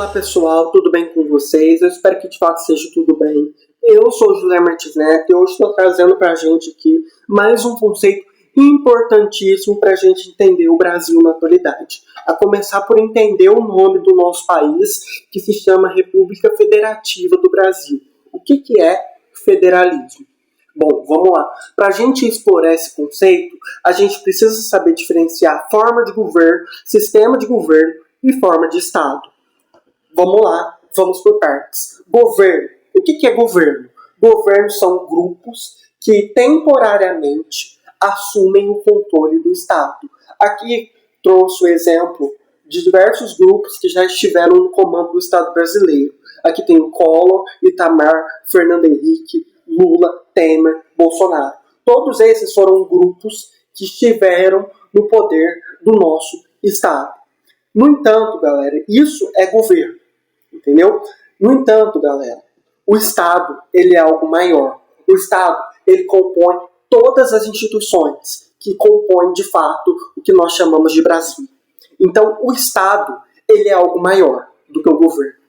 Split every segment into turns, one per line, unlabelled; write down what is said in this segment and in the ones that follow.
Olá pessoal, tudo bem com vocês? Eu espero que de fato seja tudo bem. Eu sou o José Martins Neto e hoje estou trazendo para a gente aqui mais um conceito importantíssimo para a gente entender o Brasil na atualidade. A começar por entender o nome do nosso país, que se chama República Federativa do Brasil. O que é federalismo? Bom, vamos lá. Para a gente explorar esse conceito, a gente precisa saber diferenciar forma de governo, sistema de governo e forma de Estado. Vamos lá, vamos por partes. Governo. O que é governo? Governo são grupos que temporariamente assumem o controle do Estado. Aqui trouxe o exemplo de diversos grupos que já estiveram no comando do Estado brasileiro. Aqui tem o Collor, Itamar, Fernando Henrique, Lula, Temer, Bolsonaro. Todos esses foram grupos que estiveram no poder do nosso Estado. No entanto, galera, isso é governo, entendeu? No entanto, galera, o Estado, ele é algo maior. O Estado, ele compõe todas as instituições que compõem, de fato, o que nós chamamos de Brasil. Então, o Estado, ele é algo maior do que o governo.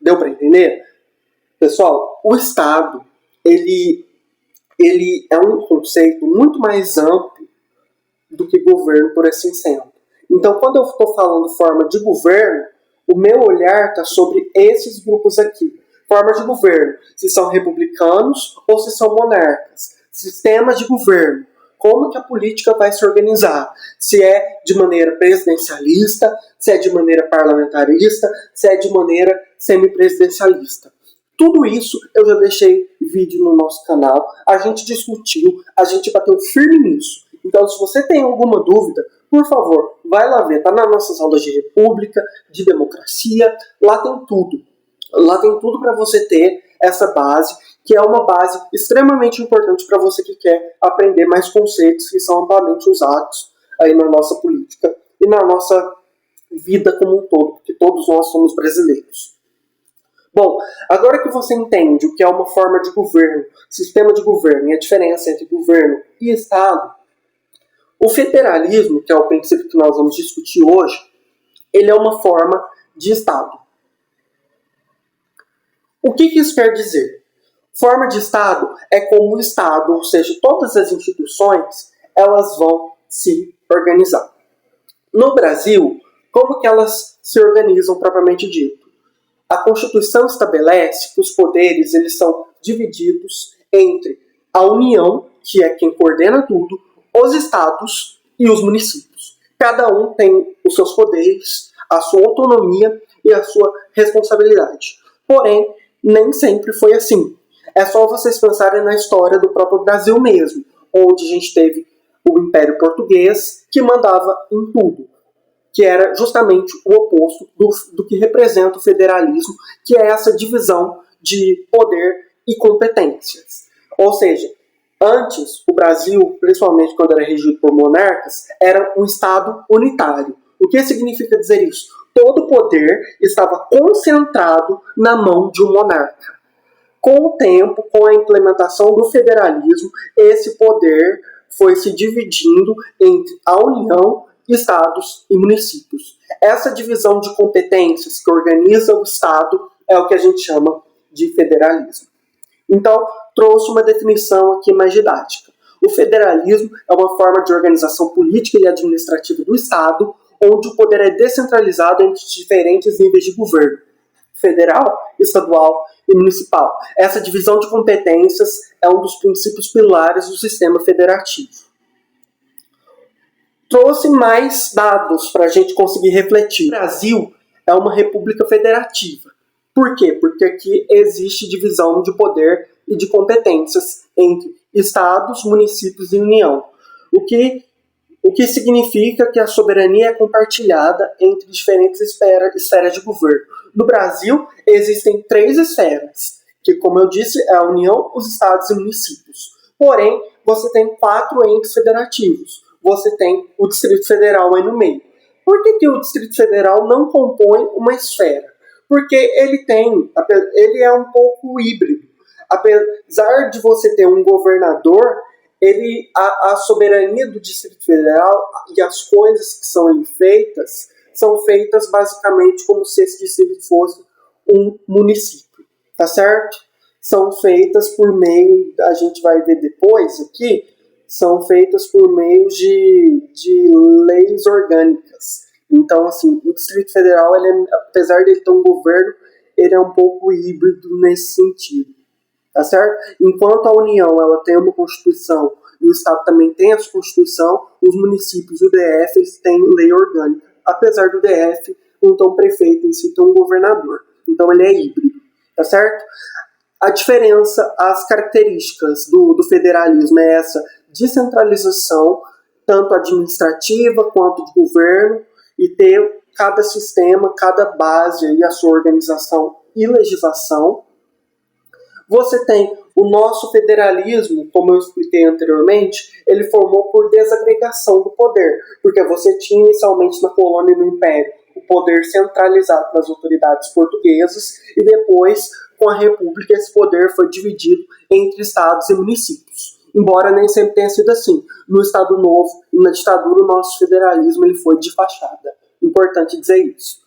Deu para entender? Pessoal, o Estado, ele é um conceito muito mais amplo do que governo, por assim sendo. Então, quando eu estou falando forma de governo, o meu olhar está sobre esses grupos aqui. Forma de governo, se são republicanos ou se são monarcas. Sistemas de governo, como que a política vai se organizar. Se é de maneira presidencialista, se é de maneira parlamentarista, se é de maneira semipresidencialista. Tudo isso eu já deixei vídeo no nosso canal, a gente discutiu, a gente bateu firme nisso. Então, se você tem alguma dúvida, por favor, vai lá ver. Está nas nossas aulas de república, de democracia. Lá tem tudo. Lá tem tudo para você ter essa base, que é uma base extremamente importante para você que quer aprender mais conceitos que são amplamente usados aí na nossa política e na nossa vida como um todo, porque todos nós somos brasileiros. Bom, agora que você entende o que é uma forma de governo, sistema de governo e a diferença entre governo e Estado, o federalismo, que é o princípio que nós vamos discutir hoje, ele é uma forma de Estado. O que isso quer dizer? Forma de Estado é como o Estado, ou seja, todas as instituições, elas vão se organizar. No Brasil, como que elas se organizam propriamente dito? A Constituição estabelece que os poderes eles são divididos entre a União, que é quem coordena tudo, os estados e os municípios. Cada um tem os seus poderes, a sua autonomia e a sua responsabilidade. Porém, nem sempre foi assim. É só vocês pensarem na história do próprio Brasil mesmo, onde a gente teve o Império Português que mandava em tudo, que era justamente o oposto do que representa o federalismo, que é essa divisão de poder e competências. Ou seja, antes, o Brasil, principalmente quando era regido por monarcas, era um Estado unitário. O que significa dizer isso? Todo o poder estava concentrado na mão de um monarca. Com o tempo, com a implementação do federalismo, esse poder foi se dividindo entre a União, estados e municípios. Essa divisão de competências que organiza o Estado é o que a gente chama de federalismo. Então, trouxe uma definição aqui mais didática. O federalismo é uma forma de organização política e administrativa do Estado, onde o poder é descentralizado entre diferentes níveis de governo, federal, estadual e municipal. Essa divisão de competências é um dos princípios pilares do sistema federativo. Trouxe mais dados para a gente conseguir refletir. O Brasil é uma república federativa. Por quê? Porque aqui existe divisão de poder e de competências entre estados, municípios e União. O que significa que a soberania é compartilhada entre diferentes esferas de governo. No Brasil, existem 3 esferas, que, como eu disse, é a União, os estados e municípios. Porém, você tem 4 entes federativos. Você tem o Distrito Federal aí no meio. Por que o Distrito Federal não compõe uma esfera? Porque ele é um pouco híbrido. Apesar de você ter um governador, a soberania do Distrito Federal e as coisas que são ali feitas são feitas basicamente como se esse distrito fosse um município, tá certo? São feitas por meio, a gente vai ver depois aqui, são feitas por meio de leis orgânicas. Então, assim, o Distrito Federal, apesar de ele ter um governo, ele é um pouco híbrido nesse sentido, tá certo? Enquanto a União ela tem uma Constituição e o Estado também tem a sua Constituição, os municípios e o DF eles têm lei orgânica. Apesar do DF não ter um prefeito em si, ter um governador. Então ele é híbrido, tá certo? A diferença, as características do federalismo é essa descentralização, tanto administrativa quanto de governo, e ter cada sistema, cada base e a sua organização e legislação. Você tem o nosso federalismo, como eu expliquei anteriormente, ele formou por desagregação do poder, porque você tinha inicialmente na colônia e no império o poder centralizado nas autoridades portuguesas e depois, com a República, esse poder foi dividido entre estados e municípios. Embora nem sempre tenha sido assim. No Estado Novo e na ditadura, o nosso federalismo ele foi de fachada. Importante dizer isso.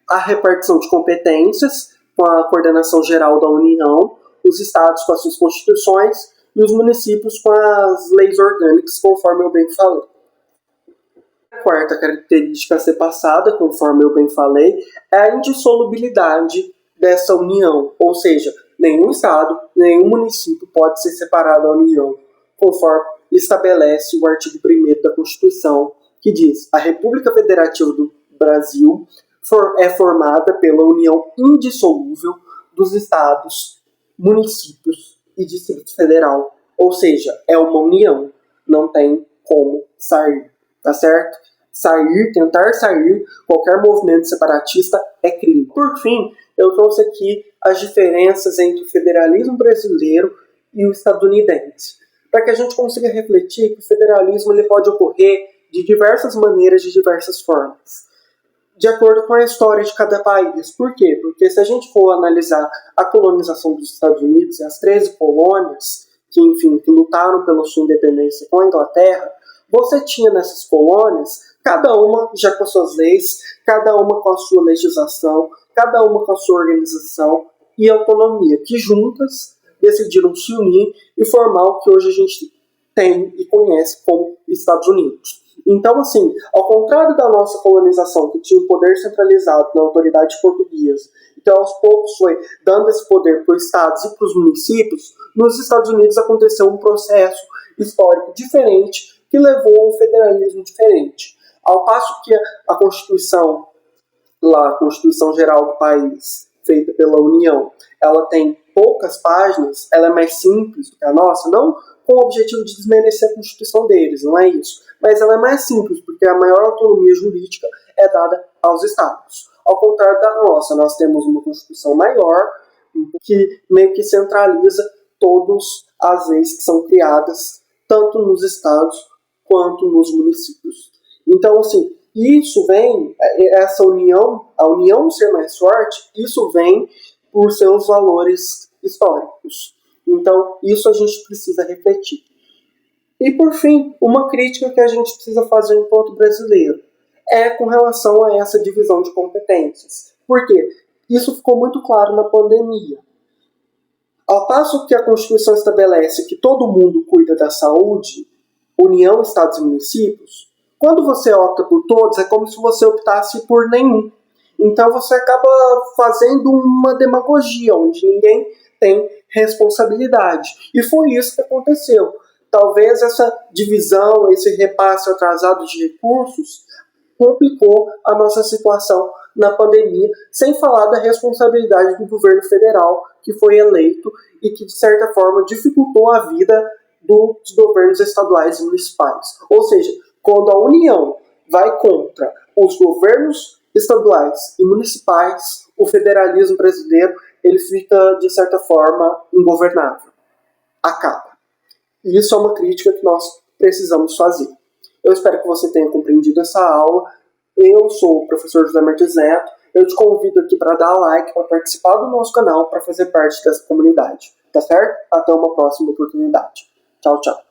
A repartição de competências, com a coordenação geral da União, os estados com as suas constituições e os municípios com as leis orgânicas, conforme eu bem falei. A quarta característica a ser passada, conforme eu bem falei, é a indissolubilidade dessa união, ou seja, nenhum estado, nenhum município pode ser separado da União, conforme estabelece o artigo 1º da Constituição, que diz: a República Federativa do Brasil é formada pela união indissolúvel dos estados, municípios e Distrito Federal. Ou seja, é uma união, não tem como sair, tá certo? Tentar sair, qualquer movimento separatista é crime. Por fim, eu trouxe aqui as diferenças entre o federalismo brasileiro e o estadunidense, para que a gente consiga refletir que o federalismo ele pode ocorrer de diversas maneiras, de diversas formas, de acordo com a história de cada país. Por quê? Porque se a gente for analisar a colonização dos Estados Unidos e as 13 colônias que lutaram pela sua independência com a Inglaterra, você tinha nessas colônias, cada uma já com as suas leis, cada uma com a sua legislação, cada uma com a sua organização e autonomia, que juntas decidiram se unir e formar o que hoje a gente tem e conhece como Estados Unidos. Então, assim, ao contrário da nossa colonização, que tinha um poder centralizado na autoridade portuguesa, então aos poucos foi dando esse poder para os estados e para os municípios, nos Estados Unidos aconteceu um processo histórico diferente que levou a um federalismo diferente. Ao passo que a Constituição, a Constituição Geral do país, feita pela União, ela tem poucas páginas, ela é mais simples do que a nossa, não com o objetivo de desmerecer a Constituição deles, não é isso. Mas ela é mais simples, porque a maior autonomia jurídica é dada aos estados. Ao contrário da nossa, nós temos uma Constituição maior, que meio que centraliza todas as leis que são criadas, tanto nos estados quanto nos municípios. Então, assim, isso vem, essa união, a união ser mais forte, isso vem por seus valores históricos. Então, isso a gente precisa refletir. E, por fim, uma crítica que a gente precisa fazer enquanto brasileiro é com relação a essa divisão de competências. Por quê? Isso ficou muito claro na pandemia. Ao passo que a Constituição estabelece que todo mundo cuida da saúde, União, Estados e Municípios, quando você opta por todos, é como se você optasse por nenhum. Então você acaba fazendo uma demagogia, onde ninguém tem responsabilidade. E foi isso que aconteceu. Talvez essa divisão, esse repasse atrasado de recursos, complicou a nossa situação na pandemia, sem falar da responsabilidade do governo federal, que foi eleito e que, de certa forma, dificultou a vida dos governos estaduais e municipais. Ou seja, quando a União vai contra os governos estaduais e municipais, o federalismo brasileiro ele fica, de certa forma, ingovernável. Acaba. E isso é uma crítica que nós precisamos fazer. Eu espero que você tenha compreendido essa aula. Eu sou o professor José Martins Neto. Eu te convido aqui para dar like, para participar do nosso canal, para fazer parte dessa comunidade. Tá certo? Até uma próxima oportunidade. Tchau, tchau.